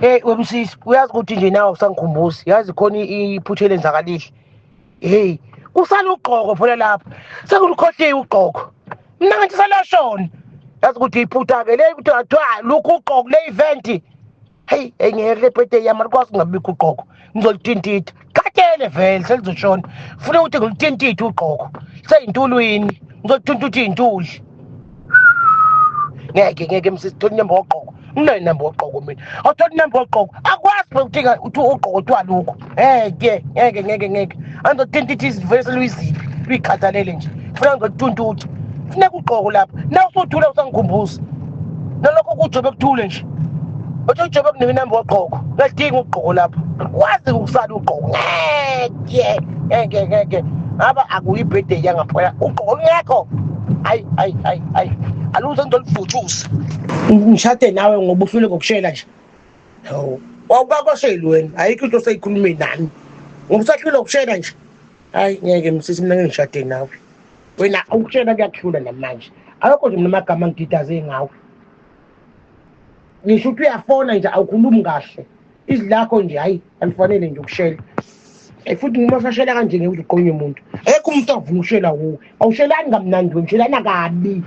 Hey webusisi uyazi ukuthi nje nawe usangikhumbuzi yazi khona iphutha elenzakalile. Hey kusala ugqoko phela lapha sekulikhohliwe ugqoko mina ngathi salashona yazi ukuthi iphutha ke le ukuthi athiwa lokhu ugqoko le event. Hey engeke le birthday yami alikwazi ngabikho ugqoko ngizolithintitha qakele vele selizoshona ufuna ukuthi ngilithintithe ugqoko seyintulwini ngizolithintitha iy'ntuli. Ngeke msisi thola inamba wogqoko unayo inamba wogqoko mina awuthola inamba wogqoko akwazi ukuthi ugqoko kuthiwa lokhu ngeke angizothintitha izivele seluyiziphi luyikhathalele nje funa ngizolithuntuthi funeka ugqoko lapha na usuthula usangikhumbuza nalokho kujobe kuthule nje othi ujobe kunika inamba wogqoko ngadinga ugqoko lapha wazi ukusala ugqoko ngeke ngaba akuyibirthday yangaphaya ugqoko ngekho hayi aluze ngizolifuthusa ngishade nawe ngoba ufile ngokushela nje hawu awukakosheli wena ayikho into oseyikhulume nami ngoba usahlule ukushela nje hayi ngeke msisi mina ngishade nawe wena ukushela kuyakuhlula namanje akukho nje mina amagama angidadaze ngawe ngisho ukuthi uyafona nje awukhulumi kahle izwi lakho nje hayi alifanele nje ukushela futhi ngima sashela kanje ngeke uqonye umuntu ekho umuntu avuma ukushela wuwe awushelani kamnandi wemshelana kabi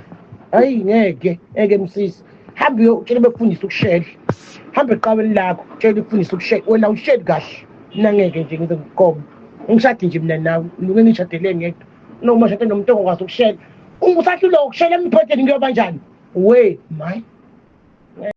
hayi ngeke msisi hambe uyotshela bekufundisa ukushela hambe eqabeni lakho tshela ukufundisa ukushela wena usheli kahle mina ngeke nje ngize ngikhobe ngishade nje mina nawe ngike ngishadele ngedwa noma shade nomuntu ongakwazi ukushela ungusahlule ukushela emphetheni ngiyoba njani we my